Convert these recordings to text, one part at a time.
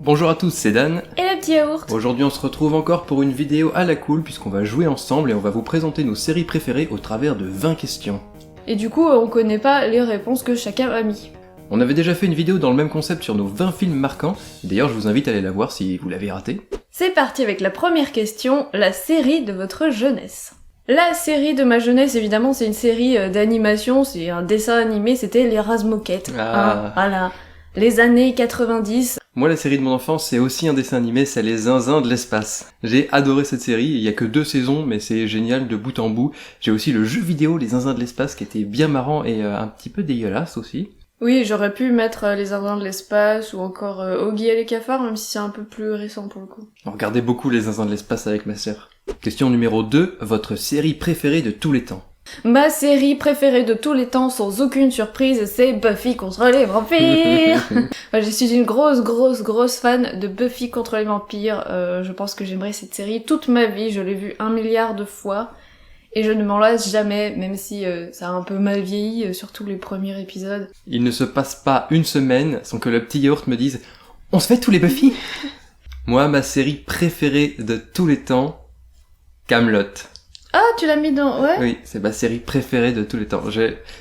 Bonjour à tous, c'est Dan. Et le petit yaourt. Aujourd'hui on se retrouve encore pour une vidéo à la cool puisqu'on va jouer ensemble et on va vous présenter nos séries préférées au travers de 20 questions. Et du coup, on connaît pas les réponses que chacun a mis. On avait déjà fait une vidéo dans le même concept sur nos 20 films marquants, d'ailleurs je vous invite à aller la voir si vous l'avez raté. C'est parti avec la première question, la série de votre jeunesse. La série de ma jeunesse, évidemment, c'est une série d'animation, c'est un dessin animé, c'était les Razmoquettes. Voilà, les années 90. Moi la série de mon enfance c'est aussi un dessin animé, c'est les Zinzins de l'espace. J'ai adoré cette série, il y a que 2 saisons mais c'est génial de bout en bout. J'ai aussi le jeu vidéo les Zinzins de l'espace qui était bien marrant et un petit peu dégueulasse aussi. Oui, j'aurais pu mettre les Zinzins de l'espace ou encore Oggy et les cafards, même si c'est un peu plus récent pour le coup. On regardait beaucoup les Zinzins de l'espace avec ma sœur. Question numéro 2, votre série préférée de tous les temps. Ma série préférée de tous les temps, sans aucune surprise, c'est Buffy contre les vampires. Je suis une grosse fan de Buffy contre les vampires. Je pense que j'aimerais cette série toute ma vie. Je l'ai vue 1 milliard de fois. Et je ne m'en lasse jamais, même si ça a un peu mal vieilli, surtout les premiers épisodes. Il ne se passe pas une semaine sans que le petit yaourt me dise « On se fait tous les Buffy ?» Moi, ma série préférée de tous les temps, Kaamelott. Ah, tu l'as mis dans... Ouais. Oui, c'est ma série préférée de tous les temps.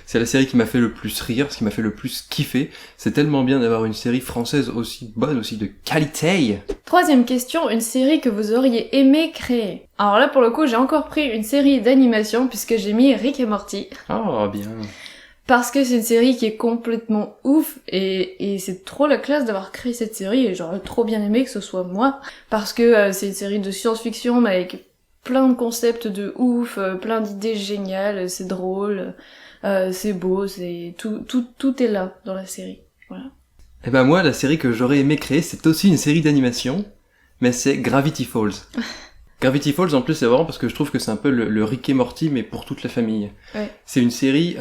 C'est la série qui m'a fait le plus rire, ce qui m'a fait le plus kiffer. C'est tellement bien d'avoir une série française aussi bonne, aussi de qualité. Troisième question, une série que vous auriez aimé créer. Alors là, pour le coup, j'ai encore pris une série d'animation, puisque j'ai mis Rick et Morty. Oh, bien. Parce que c'est une série qui est complètement ouf, et c'est trop la classe d'avoir créé cette série, et j'aurais trop bien aimé que ce soit moi. Parce que c'est une série de science-fiction, mais avec plein de concepts de ouf, plein d'idées géniales, c'est drôle, c'est beau, c'est tout est là dans la série. Voilà. Et ben moi, la série que j'aurais aimé créer, c'est aussi une série d'animation, mais c'est Gravity Falls. Gravity Falls, en plus, c'est vraiment parce que je trouve que c'est un peu le Rick et Morty, mais pour toute la famille. Ouais. C'est une série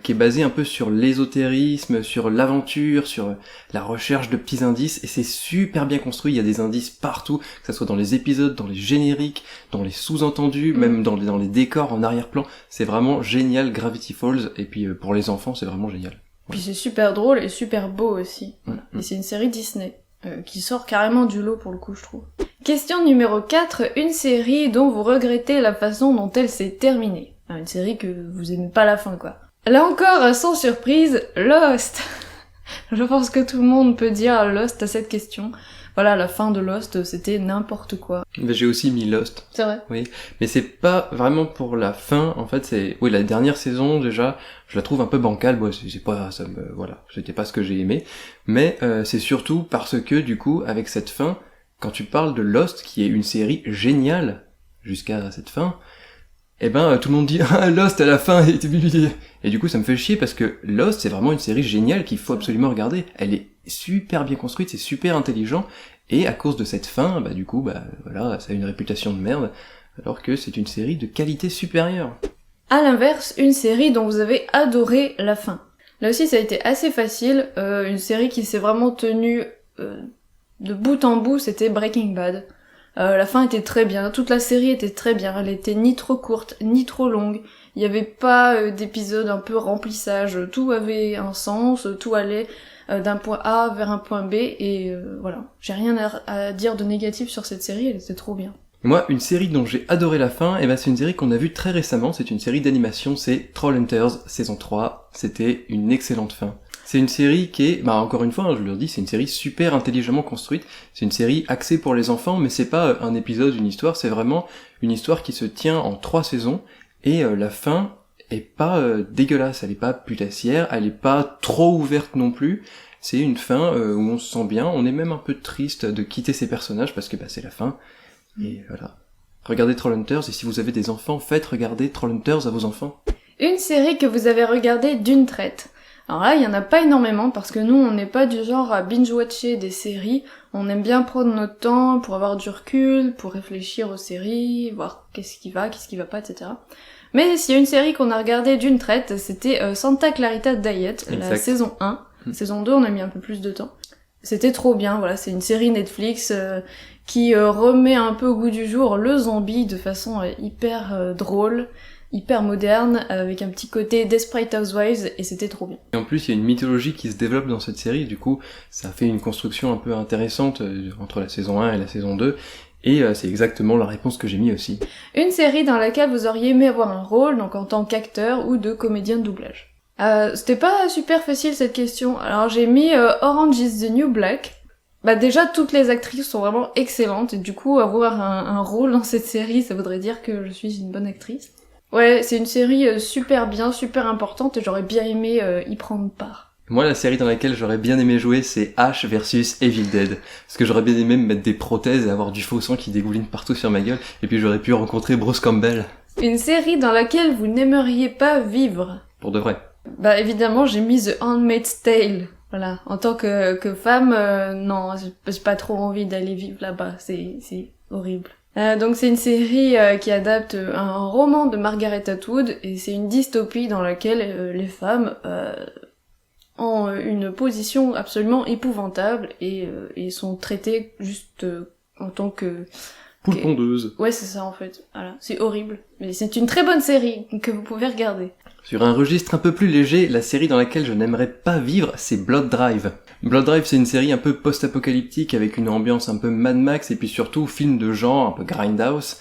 qui est basée un peu sur l'ésotérisme, sur l'aventure, sur la recherche de petits indices, et c'est super bien construit, il y a des indices partout, que ça soit dans les épisodes, dans les génériques, dans les sous-entendus, même dans les décors en arrière-plan. C'est vraiment génial, Gravity Falls, et puis pour les enfants, c'est vraiment génial. Puis c'est super drôle et super beau aussi. Et c'est une série Disney, qui sort carrément du lot pour le coup, je trouve. Question numéro 4, une série dont vous regrettez la façon dont elle s'est terminée. Une série que vous aimez pas la fin, quoi. Là encore, sans surprise, Lost. Je pense que tout le monde peut dire Lost à cette question. Voilà, la fin de Lost, c'était n'importe quoi. Mais j'ai aussi mis Lost. C'est vrai. Oui, mais c'est pas vraiment pour la fin, en fait, c'est... Oui, la dernière saison, déjà, je la trouve un peu bancale, moi, c'est pas... Voilà, c'était pas ce que j'ai aimé, mais c'est surtout parce que, du coup, avec cette fin, quand tu parles de Lost, qui est une série géniale, jusqu'à cette fin, eh ben, tout le monde dit « Ah, Lost, à la fin, et du coup, ça me fait chier, parce que Lost, c'est vraiment une série géniale qu'il faut absolument regarder. Elle est super bien construite, c'est super intelligent, et à cause de cette fin, bah du coup, bah voilà, ça a une réputation de merde, alors que c'est une série de qualité supérieure. À l'inverse, une série dont vous avez adoré la fin. Là aussi, ça a été assez facile, une série qui s'est vraiment tenue de bout en bout, c'était Breaking Bad. La fin était très bien, toute la série était très bien, elle était ni trop courte, ni trop longue, il y avait pas d'épisode un peu remplissage, tout avait un sens, tout allait d'un point A vers un point B, et voilà. J'ai rien à dire de négatif sur cette série, elle était trop bien. Moi, une série dont j'ai adoré la fin, et ben c'est une série qu'on a vue très récemment, c'est une série d'animation, c'est Trollhunters, saison 3, c'était une excellente fin. C'est une série qui est, bah encore une fois, je le dis, c'est une série super intelligemment construite, c'est une série axée pour les enfants, mais c'est pas un épisode, une histoire, c'est vraiment une histoire qui se tient en 3 saisons, et la fin est pas dégueulasse, elle est pas putassière, elle est pas trop ouverte non plus, c'est une fin où on se sent bien, on est même un peu triste de quitter ces personnages, parce que bah c'est la fin, et voilà. Regardez Trollhunters, et si vous avez des enfants, faites regarder Trollhunters à vos enfants. Une série que vous avez regardée d'une traite. Alors là, il y en a pas énormément, parce que nous, on n'est pas du genre à binge-watcher des séries, on aime bien prendre notre temps pour avoir du recul, pour réfléchir aux séries, voir qu'est-ce qui va pas, etc. Mais s'il y a une série qu'on a regardée d'une traite, c'était Santa Clarita Diet, la saison 1. Saison 2, on a mis un peu plus de temps. C'était trop bien, voilà, c'est une série Netflix qui remet un peu au goût du jour le zombie de façon hyper drôle, hyper moderne, avec un petit côté Desperate Housewives, et c'était trop bien. Et en plus, il y a une mythologie qui se développe dans cette série, du coup, ça fait une construction un peu intéressante entre la saison 1 et la saison 2, et c'est exactement la réponse que j'ai mis aussi. Une série dans laquelle vous auriez aimé avoir un rôle, donc en tant qu'acteur ou de comédien de doublage. C'était pas super facile cette question, alors j'ai mis Orange is the New Black. Bah déjà, toutes les actrices sont vraiment excellentes, et du coup, avoir un rôle dans cette série, ça voudrait dire que je suis une bonne actrice. Ouais, c'est une série super bien, super importante, et j'aurais bien aimé y prendre part. Moi, la série dans laquelle j'aurais bien aimé jouer, c'est Ash versus Evil Dead. Parce que j'aurais bien aimé me mettre des prothèses et avoir du faux sang qui dégouline partout sur ma gueule, et puis j'aurais pu rencontrer Bruce Campbell. Une série dans laquelle vous n'aimeriez pas vivre. Pour de vrai. Bah évidemment, j'ai mis The Handmaid's Tale. Voilà, en tant que femme, non, j'ai pas trop envie d'aller vivre là-bas, c'est horrible. Donc c'est une série qui adapte un roman de Margaret Atwood, et c'est une dystopie dans laquelle les femmes ont une position absolument épouvantable et sont traitées juste en tant que... Poule pondeuse. Ouais, c'est ça en fait, voilà, c'est horrible. Mais c'est une très bonne série que vous pouvez regarder. Sur un registre un peu plus léger, la série dans laquelle je n'aimerais pas vivre, c'est Blood Drive. Blood Drive, c'est une série un peu post-apocalyptique avec une ambiance un peu Mad Max et puis surtout film de genre, un peu Grindhouse.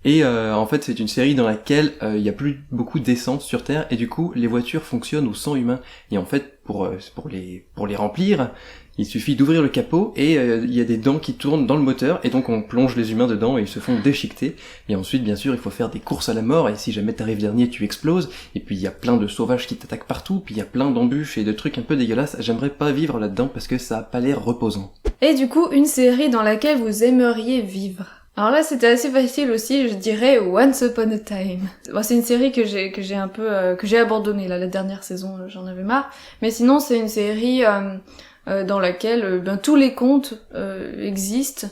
Et en fait, c'est une série dans laquelle il y a plus beaucoup d'essence sur Terre et du coup, les voitures fonctionnent au sang humain. Et en fait, pour les remplir, il suffit d'ouvrir le capot et il y a des dents qui tournent dans le moteur et donc on plonge les humains dedans et ils se font déchiqueter. Et ensuite, bien sûr, il faut faire des courses à la mort et si jamais t'arrives dernier, tu exploses. Et puis il y a plein de sauvages qui t'attaquent partout, puis il y a plein d'embûches et de trucs un peu dégueulasses. J'aimerais pas vivre là-dedans parce que ça a pas l'air reposant. Et du coup, une série dans laquelle vous aimeriez vivre. Alors là, c'était assez facile aussi, je dirais Once Upon a Time. Bon, c'est une série que j'ai un peu que j'ai abandonnée là, la dernière saison, j'en avais marre. Mais sinon, c'est une série dans laquelle tous les contes existent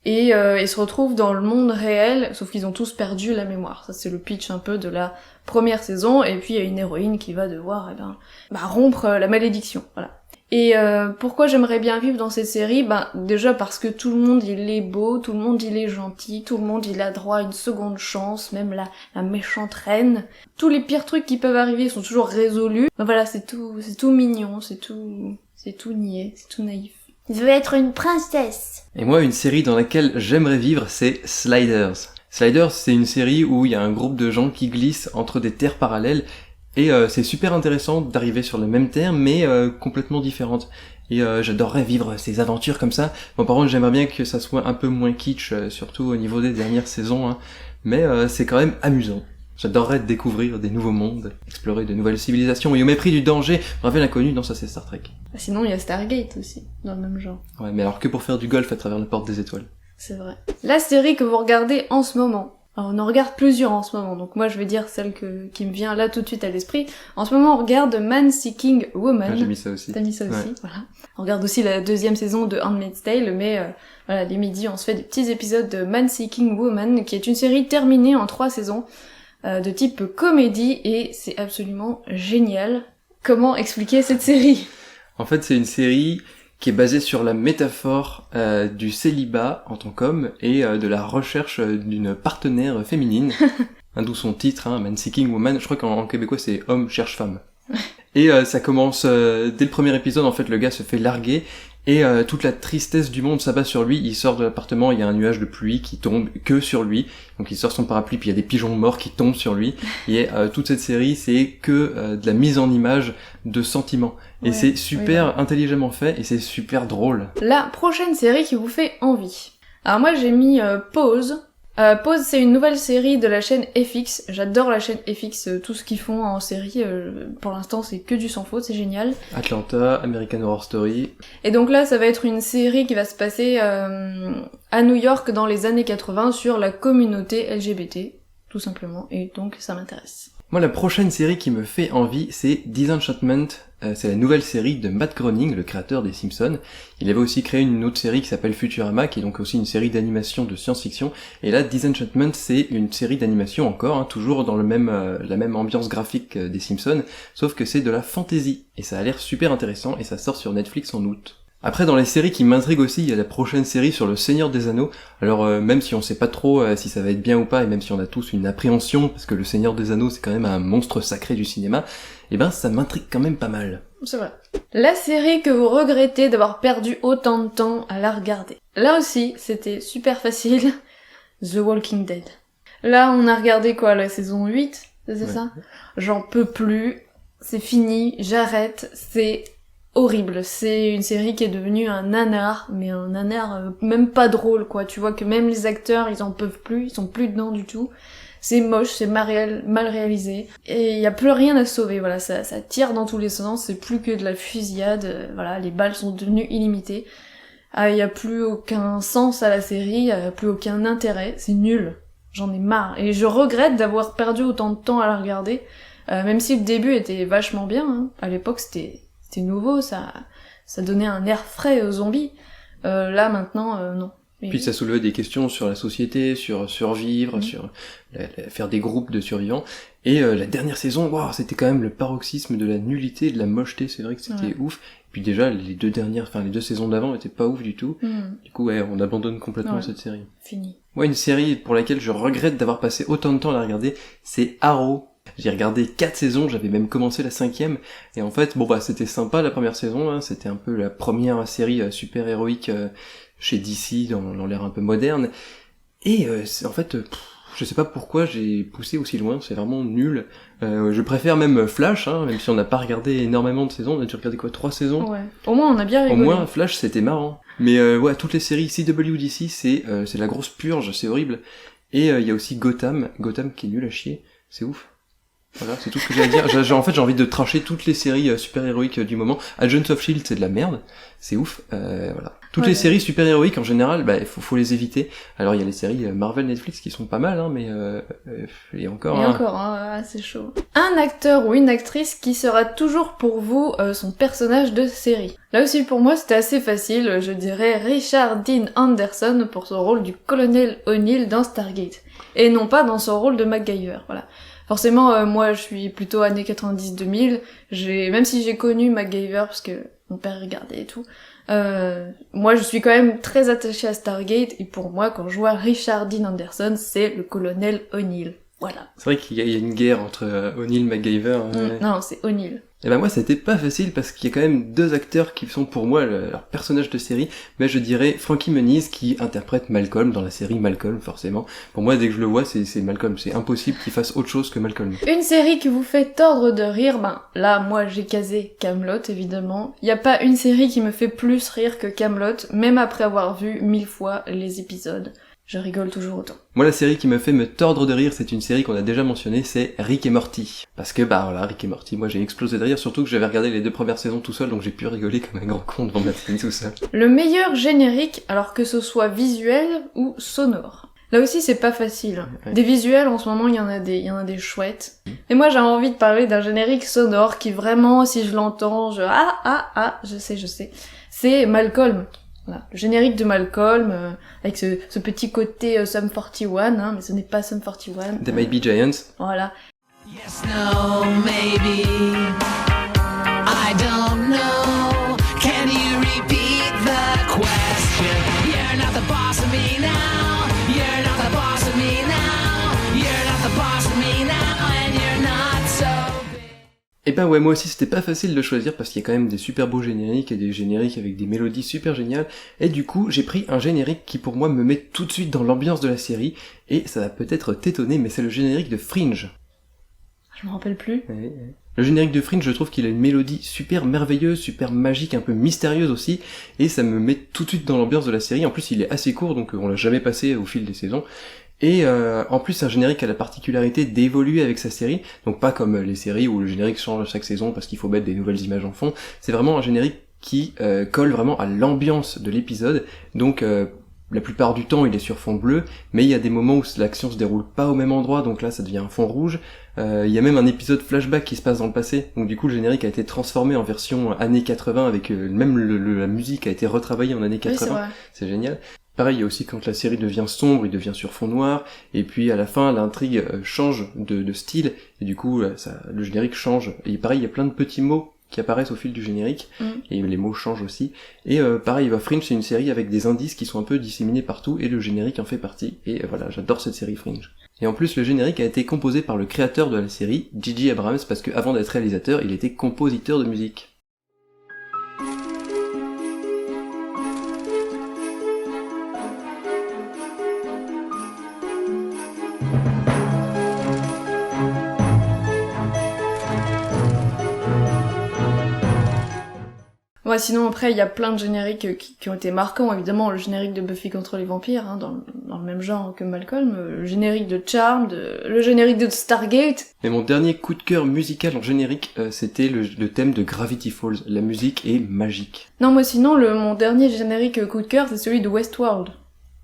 et se retrouvent dans le monde réel, sauf qu'ils ont tous perdu la mémoire. Ça, c'est le pitch un peu de la première saison. Et puis il y a une héroïne qui va devoir rompre la malédiction. Voilà. Et pourquoi j'aimerais bien vivre dans cette série? Déjà parce que tout le monde il est beau, tout le monde il est gentil, tout le monde il a droit à une seconde chance, même la méchante reine. Tous les pires trucs qui peuvent arriver sont toujours résolus. Voilà, c'est tout mignon, c'est tout niais, c'est tout naïf. Je veux être une princesse. Et moi, une série dans laquelle j'aimerais vivre, c'est Sliders. Sliders, c'est une série où il y a un groupe de gens qui glissent entre des terres parallèles. Et c'est super intéressant d'arriver sur le même terre, mais complètement différente. Et j'adorerais vivre ces aventures comme ça. Bon, par contre, j'aimerais bien que ça soit un peu moins kitsch, surtout au niveau des dernières saisons, hein. Mais c'est quand même amusant. J'adorerais découvrir des nouveaux mondes, explorer de nouvelles civilisations, et au mépris du danger, braver l'inconnu, non, ça c'est Star Trek. Sinon, il y a Stargate aussi, dans le même genre. Ouais, mais alors que pour faire du golf à travers la porte des étoiles. C'est vrai. La série que vous regardez en ce moment. Alors, on en regarde plusieurs en ce moment, donc moi je vais dire celle qui me vient là tout de suite à l'esprit. En ce moment, on regarde Man Seeking Woman. Ah, j'ai mis ça aussi. T'as mis ça aussi, ouais. Voilà. On regarde aussi la deuxième saison de Handmaid's Tale, mais voilà, les midis, on se fait des petits épisodes de Man Seeking Woman, qui est une série terminée en 3 saisons, de type comédie, et c'est absolument génial. Comment expliquer cette série? En fait, c'est une série qui est basée sur la métaphore du célibat en tant qu'homme et de la recherche d'une partenaire féminine. D'où son titre, hein, Man Seeking Woman. Je crois qu'en québécois c'est Homme cherche femme. Et ça commence dès le premier épisode, en fait le gars se fait larguer et toute la tristesse du monde s'abat sur lui. Il sort de l'appartement, il y a un nuage de pluie qui tombe que sur lui, donc il sort son parapluie, puis il y a des pigeons morts qui tombent sur lui, et toute cette série c'est que de la mise en image de sentiments, et c'est super intelligemment fait, et c'est super drôle. La prochaine série qui vous fait envie. Alors moi j'ai mis Pause. Pause, c'est une nouvelle série de la chaîne FX. J'adore la chaîne FX, tout ce qu'ils font en série. Pour l'instant, c'est que du sans faute, c'est génial. Atlanta, American Horror Story. Et donc là, ça va être une série qui va se passer à New York dans les années 80 sur la communauté LGBT, tout simplement. Et donc, ça m'intéresse. Moi, la prochaine série qui me fait envie, c'est Disenchantment. C'est la nouvelle série de Matt Groening, le créateur des Simpsons. Il avait aussi créé une autre série qui s'appelle Futurama, qui est donc aussi une série d'animation de science-fiction. Et là, Disenchantment, c'est une série d'animation encore, hein, toujours dans la même ambiance graphique des Simpsons, sauf que c'est de la fantasy. Et ça a l'air super intéressant, et ça sort sur Netflix en août. Après, dans les séries qui m'intriguent aussi, il y a la prochaine série sur le Seigneur des Anneaux. Alors, même si on sait pas trop si ça va être bien ou pas, et même si on a tous une appréhension, parce que le Seigneur des Anneaux, c'est quand même un monstre sacré du cinéma, eh ben, ça m'intrigue quand même pas mal. C'est vrai. La série que vous regrettez d'avoir perdu autant de temps à la regarder. Là aussi, c'était super facile. The Walking Dead. Là, on a regardé quoi, la saison 8, c'est ça? J'en peux plus. C'est fini, j'arrête. C'est horrible. C'est une série qui est devenue un nanar, mais un nanar même pas drôle, quoi. Tu vois que même les acteurs, ils en peuvent plus, ils sont plus dedans du tout. C'est moche, c'est mal réalisé, et il y a plus rien à sauver, voilà, ça tire dans tous les sens, c'est plus que de la fusillade, voilà, les balles sont devenues illimitées. Il y a plus aucun sens à la série, il y a plus aucun intérêt, c'est nul. J'en ai marre, et je regrette d'avoir perdu autant de temps à la regarder, même si le début était vachement bien, hein. À l'époque c'était nouveau, ça donnait un air frais aux zombies. Là maintenant, non. Puis ça soulevait des questions sur la société, sur survivre, sur faire des groupes de survivants. Et la dernière saison, wow, c'était quand même le paroxysme de la nullité, de la mocheté, c'est vrai que c'était ouf. Puis déjà, les deux saisons d'avant étaient pas ouf du tout. Du coup, on abandonne complètement cette série. Fini. Moi, une série pour laquelle je regrette d'avoir passé autant de temps à la regarder, c'est Arrow. J'ai regardé 4 saisons, j'avais même commencé la 5e, et en fait, c'était sympa la première saison, hein, c'était un peu la première série super héroïque chez DC, dans l'ère un peu moderne, et en fait, je sais pas pourquoi j'ai poussé aussi loin, c'est vraiment nul. Je préfère même Flash, hein, même si on n'a pas regardé énormément de saisons, on a dû regarder 3 saisons. Ouais. Au moins on a bien rigolé. Au moins Flash c'était marrant. Mais toutes les séries CW DC, c'est la grosse purge, c'est horrible. Et il y a aussi Gotham qui est nul à chier, c'est ouf. Voilà, c'est tout ce que j'ai à dire. En fait, j'ai envie de tracher toutes les séries super-héroïques du moment. Agents of S.H.I.E.L.D., c'est de la merde. C'est ouf. Voilà. Toutes les séries super-héroïques, en général, faut les éviter. Alors, il y a les séries Marvel, Netflix qui sont pas mal, hein, mais et encore. Et encore, hein, c'est chaud. Un acteur ou une actrice qui sera toujours pour vous son personnage de série. Là aussi, pour moi, c'était assez facile. Je dirais Richard Dean Anderson pour son rôle du colonel O'Neill dans Stargate. Et non pas dans son rôle de MacGyver, voilà. Forcément, moi, je suis plutôt années 90-2000. Même si j'ai connu MacGyver parce que mon père regardait et tout, moi, je suis quand même très attachée à Stargate. Et pour moi, quand je vois Richard Dean Anderson, c'est le colonel O'Neill. Voilà. C'est vrai qu'il y a une guerre entre O'Neill et MacGyver. Non, c'est O'Neill. Et ben moi, ça a été pas facile parce qu'il y a quand même 2 acteurs qui sont pour moi leur personnage de série. Mais je dirais Frankie Muniz qui interprète Malcolm dans la série Malcolm, forcément. Pour moi, dès que je le vois, c'est Malcolm. C'est impossible qu'il fasse autre chose que Malcolm. Une série qui vous fait tordre de rire, là, moi, j'ai casé Kaamelott, évidemment. Y a pas une série qui me fait plus rire que Kaamelott, même après avoir vu 1000 fois les épisodes. Je rigole toujours autant. Moi, la série qui me fait me tordre de rire, c'est une série qu'on a déjà mentionnée, c'est Rick et Morty. Parce que, Rick et Morty, moi j'ai explosé de rire, surtout que j'avais regardé les 2 premières saisons tout seul, donc j'ai pu rigoler comme un grand con devant ma télé tout seul. Le meilleur générique, alors que ce soit visuel ou sonore. Là aussi, c'est pas facile. Ouais. Des visuels, en ce moment, il y en a des chouettes. Et moi, j'ai envie de parler d'un générique sonore qui vraiment, si je l'entends, je sais. C'est Malcolm. Voilà, le générique de Malcolm, avec ce petit côté Sum 41, hein, mais ce n'est pas Sum 41. They Might Be Giants. Voilà. Yes, no, maybe, I don't know, can you repeat the question? You're not the boss of me now, you're not the boss of me now, you're not the boss of me now, and you're not so big. Et moi aussi c'était pas facile de choisir parce qu'il y a quand même des super beaux génériques et des génériques avec des mélodies super géniales, et du coup j'ai pris un générique qui pour moi me met tout de suite dans l'ambiance de la série, et ça va peut-être t'étonner, mais c'est le générique de Fringe. Je me rappelle plus. Le générique de Fringe, je trouve qu'il a une mélodie super merveilleuse, super magique, un peu mystérieuse aussi, et ça me met tout de suite dans l'ambiance de la série. En plus il est assez court, donc on l'a jamais passé au fil des saisons. Et en plus, un générique a la particularité d'évoluer avec sa série, donc pas comme les séries où le générique change chaque saison parce qu'il faut mettre des nouvelles images en fond. C'est vraiment un générique qui colle vraiment à l'ambiance de l'épisode, donc la plupart du temps il est sur fond bleu, mais il y a des moments où l'action se déroule pas au même endroit, donc là ça devient un fond rouge. Il y a même un épisode flashback qui se passe dans le passé, donc du coup le générique a été transformé en version années 80 avec même la musique a été retravaillée en années 80, oui, c'est génial. Pareil, il y a aussi quand la série devient sombre, il devient sur fond noir, et puis à la fin, l'intrigue change de style, et du coup, le générique change. Et pareil, il y a plein de petits mots qui apparaissent au fil du générique, et les mots changent aussi. Et pareil, Fringe, c'est une série avec des indices qui sont un peu disséminés partout, et le générique en fait partie. Et voilà, j'adore cette série Fringe. Et en plus, le générique a été composé par le créateur de la série, J.J. Abrams, parce que avant d'être réalisateur, il était compositeur de musique. Ouais, sinon après il y a plein de génériques qui ont été marquants, évidemment le générique de Buffy contre les vampires, hein, dans le même genre que Malcolm, le générique de Charmed, le générique de Stargate. Mais mon dernier coup de cœur musical en générique, c'était le thème de Gravity Falls. La musique est magique. Non, moi sinon mon dernier générique coup de cœur c'est celui de Westworld.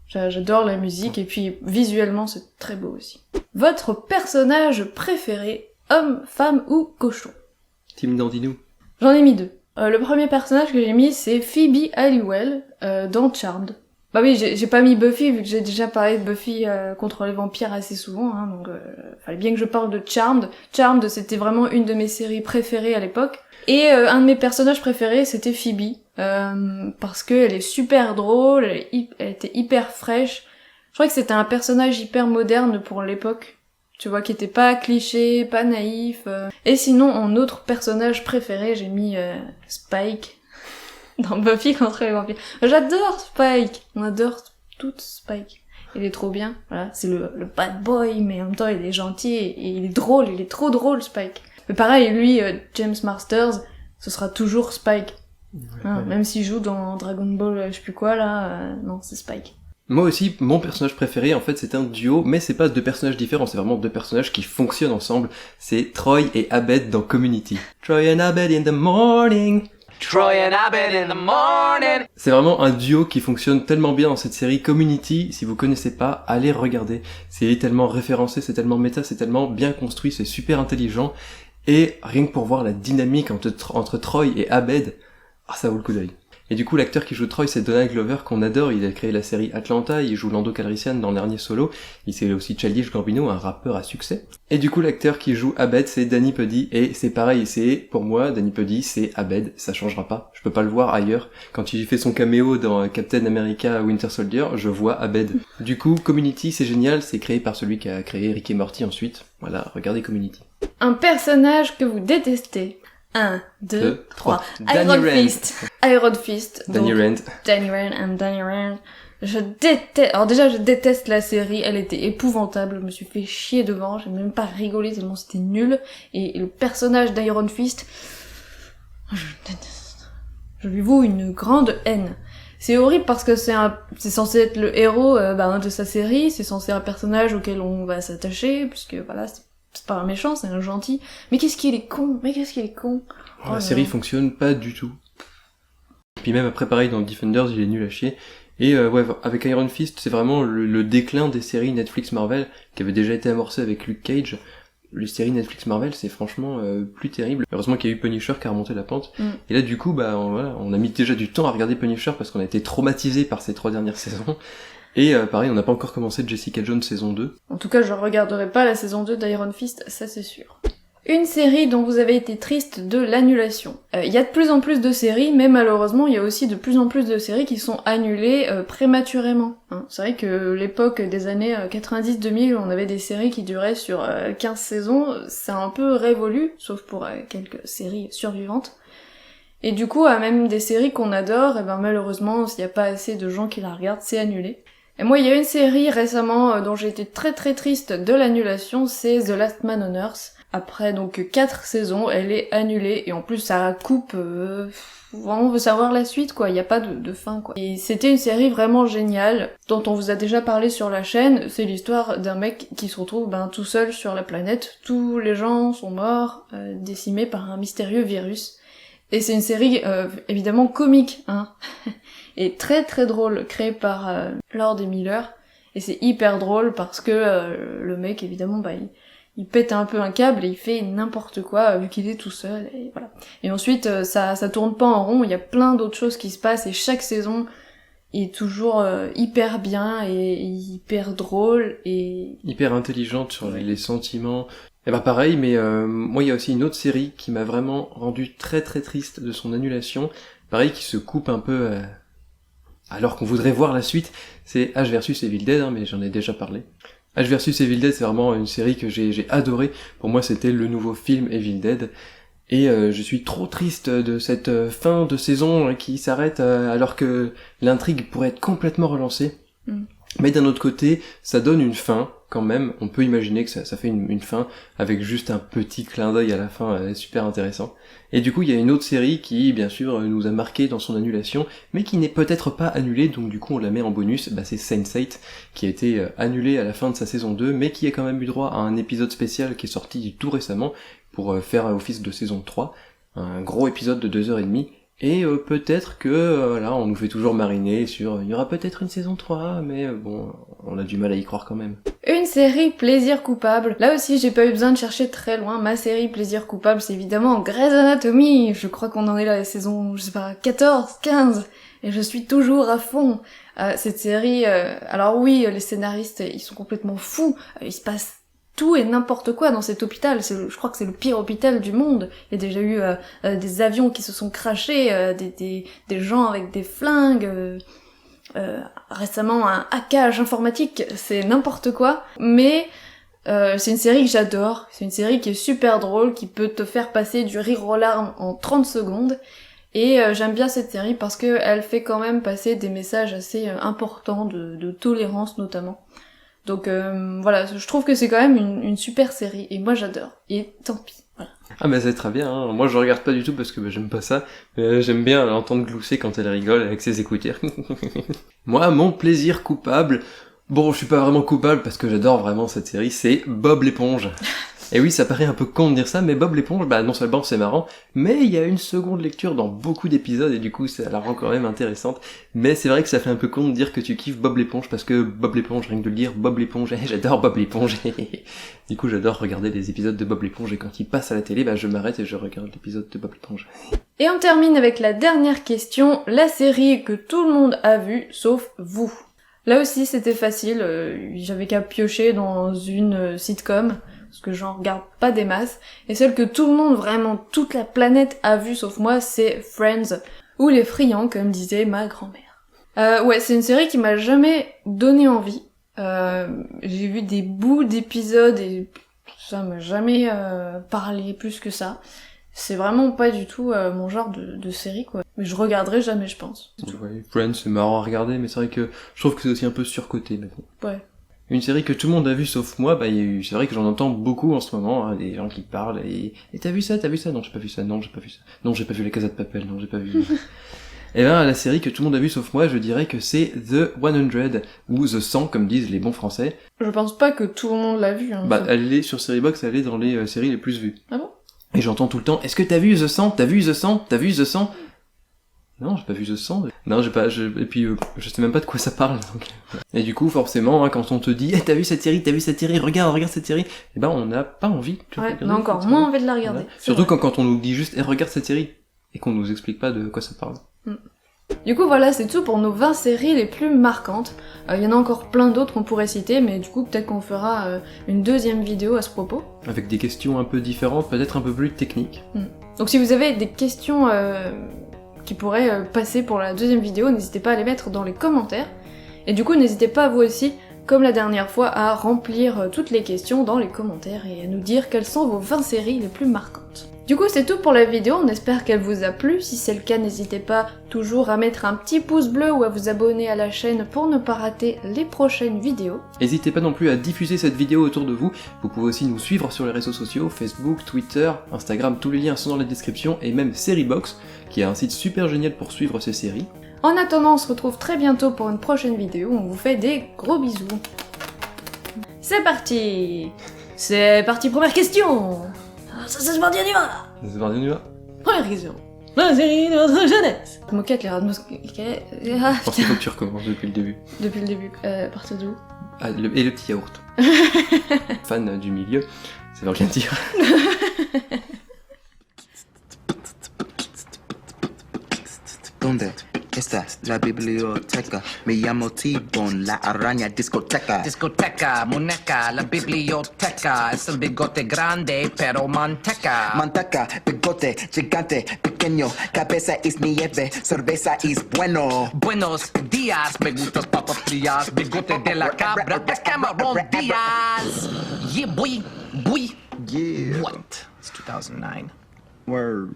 J'adore la musique et puis visuellement c'est très beau aussi. Votre personnage préféré, homme, femme ou cochon? Tim Dandinou. J'en ai mis 2. Le premier personnage que j'ai mis, c'est Phoebe Halliwell, dans Charmed. Bah oui, j'ai pas mis Buffy, vu que j'ai déjà parlé de Buffy contre les vampires assez souvent, hein, donc fallait bien que je parle de Charmed. Charmed, c'était vraiment une de mes séries préférées à l'époque. Et un de mes personnages préférés, c'était Phoebe, parce qu'elle est super drôle, elle était hyper fraîche. Je crois que c'était un personnage hyper moderne pour l'époque. Tu vois, qui était pas cliché, pas naïf. Et sinon, en autre personnage préféré, j'ai mis Spike dans Buffy contre les vampires. J'adore Spike. On adore toute Spike. Il est trop bien. Voilà, c'est le bad boy, mais en même temps, il est gentil et il est drôle. Il est trop drôle, Spike. Mais pareil, lui, James Marsters, ce sera toujours Spike. Ouais. Même s'il joue dans Dragon Ball, je sais plus quoi, là, non, c'est Spike. Moi aussi, mon personnage préféré, en fait, c'est un duo, mais c'est pas 2 personnages différents, c'est vraiment 2 personnages qui fonctionnent ensemble. C'est Troy et Abed dans Community. Troy and Abed in the morning. Troy and Abed in the morning. C'est vraiment un duo qui fonctionne tellement bien dans cette série Community. Si vous connaissez pas, allez regarder. C'est tellement référencé, c'est tellement méta, c'est tellement bien construit, c'est super intelligent. Et rien que pour voir la dynamique entre Troy et Abed, ça vaut le coup d'œil. Et du coup, l'acteur qui joue Troy, c'est Donald Glover, qu'on adore. Il a créé la série Atlanta, il joue Lando Calrissian dans le dernier Solo. Il c'est aussi Childish Gambino, un rappeur à succès. Et du coup, l'acteur qui joue Abed, c'est Danny Pudi. Et c'est pareil, pour moi, Danny Pudi, c'est Abed. Ça changera pas. Je peux pas le voir ailleurs. Quand il fait son caméo dans Captain America Winter Soldier, je vois Abed. Du coup, Community, c'est génial. C'est créé par celui qui a créé Rick et Morty ensuite. Voilà, regardez Community. Un personnage que vous détestez. 1, 2, 3. Danny Iron Fist. Danny Rand. Danny Rand. Alors déjà, je déteste la série. Elle était épouvantable. Je me suis fait chier devant. J'ai même pas rigolé tellement c'était nul. Et le personnage d'Iron Fist, je déteste. Je lui voue une grande haine. C'est horrible parce que c'est censé être le héros de sa série. C'est censé être un personnage auquel on va s'attacher, puisque voilà, c'est pas un méchant, c'est un gentil. Mais qu'est-ce qu'il est con. La série fonctionne pas du tout. Puis même après, pareil, dans Defenders, il est nul à chier. Et avec Iron Fist, c'est vraiment le déclin des séries Netflix Marvel, qui avait déjà été amorcé avec Luke Cage. Les séries Netflix Marvel, c'est franchement plus terrible. Heureusement qu'il y a eu Punisher qui a remonté la pente. Et là, du coup, on a mis déjà du temps à regarder Punisher parce qu'on a été traumatisés par ces 3 dernières saisons. Et pareil, on n'a pas encore commencé Jessica Jones saison 2. En tout cas, je regarderai pas la saison 2 d'Iron Fist, ça c'est sûr. Une série dont vous avez été triste de l'annulation. Il y a de plus en plus de séries, mais malheureusement, il y a aussi de plus en plus de séries qui sont annulées prématurément. C'est vrai que l'époque des années 90-2000, on avait des séries qui duraient sur 15 saisons, c'est un peu révolu, sauf pour quelques séries survivantes. Et du coup, même des séries qu'on adore, malheureusement, s'il n'y a pas assez de gens qui la regardent, c'est annulé. Et moi, il y a une série récemment dont j'ai été très très triste de l'annulation, c'est The Last Man on Earth. Après donc 4 saisons, elle est annulée, et en plus ça coupe, vraiment on veut savoir la suite quoi, il n'y a pas de fin quoi. Et c'était une série vraiment géniale, dont on vous a déjà parlé sur la chaîne, c'est l'histoire d'un mec qui se retrouve tout seul sur la planète, tous les gens sont morts, décimés par un mystérieux virus. Et c'est une série évidemment comique, et très très drôle, créée par Lord et Miller, et c'est hyper drôle parce que le mec évidemment il pète un peu un câble et il fait n'importe quoi vu qu'il est tout seul et voilà. Et ensuite ça tourne pas en rond, il y a plein d'autres choses qui se passent et chaque saison est toujours hyper bien et hyper drôle et hyper intelligente sur les sentiments. Et bah pareil, mais moi il y a aussi une autre série qui m'a vraiment rendu très très triste de son annulation, pareil qui se coupe un peu alors qu'on voudrait voir la suite, c'est Ash vs Evil Dead, mais j'en ai déjà parlé. Ash vs Evil Dead, c'est vraiment une série que j'ai adorée, pour moi c'était le nouveau film Evil Dead, et je suis trop triste de cette fin de saison qui s'arrête alors que l'intrigue pourrait être complètement relancée. Mais d'un autre côté, ça donne une fin, quand même, on peut imaginer que ça fait une fin, avec juste un petit clin d'œil à la fin, super intéressant. Et du coup, il y a une autre série qui, bien sûr, nous a marqué dans son annulation, mais qui n'est peut-être pas annulée, donc du coup on la met en bonus, c'est Sense8, qui a été annulée à la fin de sa saison 2, mais qui a quand même eu droit à un épisode spécial qui est sorti tout récemment, pour faire office de saison 3, un gros épisode de 2h30, et peut-être que, voilà, on nous fait toujours mariner sur, il y aura peut-être une saison 3, mais bon, on a du mal à y croire quand même. Une série plaisir coupable. Là aussi, j'ai pas eu besoin de chercher très loin. Ma série plaisir coupable, c'est évidemment Grey's Anatomy. Je crois qu'on en est là à la saison, 14, 15. Et je suis toujours à fond. Cette série, alors oui, les scénaristes, ils sont complètement fous. Il se passe tout et n'importe quoi dans cet hôpital. Je crois que c'est le pire hôpital du monde. Il y a déjà eu des avions qui se sont crashés, des gens avec des flingues, récemment un hackage informatique, c'est n'importe quoi. Mais c'est une série que j'adore. C'est une série qui est super drôle, qui peut te faire passer du rire aux larmes en 30 secondes. Et j'aime bien cette série parce que elle fait quand même passer des messages assez importants de tolérance notamment. Donc voilà, je trouve que c'est quand même une super série, et moi j'adore, et tant pis, voilà. Ah bah c'est très bien, hein. Moi je regarde pas du tout parce que j'aime pas ça, mais j'aime bien l'entendre glousser quand elle rigole avec ses écouteurs. Moi, mon plaisir coupable, bon je suis pas vraiment coupable parce que j'adore vraiment cette série, c'est Bob l'éponge. Et oui, ça paraît un peu con de dire ça, mais Bob l'éponge, bah non seulement c'est marrant, mais il y a une seconde lecture dans beaucoup d'épisodes, et du coup ça la rend quand même intéressante. Mais c'est vrai que ça fait un peu con de dire que tu kiffes Bob l'éponge, parce que Bob l'éponge, rien que de le dire, Bob l'éponge, j'adore Bob l'éponge. Du coup j'adore regarder les épisodes de Bob l'éponge, et quand il passe à la télé, bah je m'arrête et je regarde l'épisode de Bob l'éponge. Et on termine avec la dernière question, la série que tout le monde a vue, sauf vous. Là aussi c'était facile, j'avais qu'à piocher dans une sitcom, parce que j'en regarde pas des masses, et celle que tout le monde, vraiment toute la planète a vue sauf moi, c'est Friends, ou les friands comme disait ma grand-mère. Ouais, c'est une série qui m'a jamais donné envie. J'ai vu des bouts d'épisodes et ça m'a jamais parlé plus que ça. C'est vraiment pas du tout mon genre de série, quoi. Mais je regarderai jamais, je pense. Ouais, Friends c'est marrant à regarder, mais c'est vrai que je trouve que c'est aussi un peu surcoté maintenant. Ouais. Une série que tout le monde a vue sauf moi, bah c'est vrai que j'en entends beaucoup en ce moment, hein, des gens qui parlent et t'as vu ça, non j'ai pas vu ça, non j'ai pas vu ça, non j'ai pas vu La Casa de Papel, non j'ai pas vu. Et ben la série que tout le monde a vue sauf moi, je dirais que c'est The 100 ou The 100 comme disent les bons français. Je pense pas que tout le monde l'a vue. Hein, bah elle est sur Seriebox, elle est dans les séries les plus vues. Ah bon? Et j'entends tout le temps, est-ce que t'as vu The 100? T'as vu The 100? T'as vu The 100? Non, j'ai pas vu The 100. Non, et puis je sais même pas de quoi ça parle. Donc. Et du coup, forcément, hein, quand on te dit, t'as vu cette série, regarde cette série, eh ben on n'a pas envie. Ouais, on a encore moins envie de la regarder. Voilà. Surtout quand on nous dit juste, regarde cette série, et qu'on nous explique pas de quoi ça parle. Du coup, voilà, c'est tout pour nos 20 séries les plus marquantes. Il y en a encore plein d'autres qu'on pourrait citer, mais du coup, peut-être qu'on fera une deuxième vidéo à ce propos. Avec des questions un peu différentes, peut-être un peu plus techniques. Donc si vous avez des questions qui pourraient passer pour la deuxième vidéo, n'hésitez pas à les mettre dans les commentaires. Et du coup, n'hésitez pas vous aussi, comme la dernière fois, à remplir toutes les questions dans les commentaires et à nous dire quelles sont vos 20 séries les plus marquantes. Du coup, c'est tout pour la vidéo, on espère qu'elle vous a plu. Si c'est le cas, n'hésitez pas toujours à mettre un petit pouce bleu ou à vous abonner à la chaîne pour ne pas rater les prochaines vidéos. N'hésitez pas non plus à diffuser cette vidéo autour de vous. Vous pouvez aussi nous suivre sur les réseaux sociaux, Facebook, Twitter, Instagram, tous les liens sont dans la description, et même Seriebox, qui est un site super génial pour suivre ces séries. En attendant, on se retrouve très bientôt pour une prochaine vidéo, on vous fait des gros bisous. C'est parti! C'est parti, première question! C'est parti, on y va! C'est parti, on y va. Première question. La série de votre jeunesse! Moquette, les rats de moquette. Je pense qu'il faut que tu recommences depuis le début. Depuis le début. À partir d'où? Et le petit yaourt. Fan du milieu, ça veut rien dire. ¿Dónde está Esta, la biblioteca. Me llamo T-Bone, la araña discoteca. Discoteca, muñeca, la biblioteca. Es el bigote grande, pero manteca. Manteca, bigote, gigante, pequeño. Cabeza es nieve, cerveza es bueno. Buenos días, me gustas papas frías. Bigote de la cabra, es Cameron Díaz. Yeah, boy. Yeah. What? It's 2009. Word.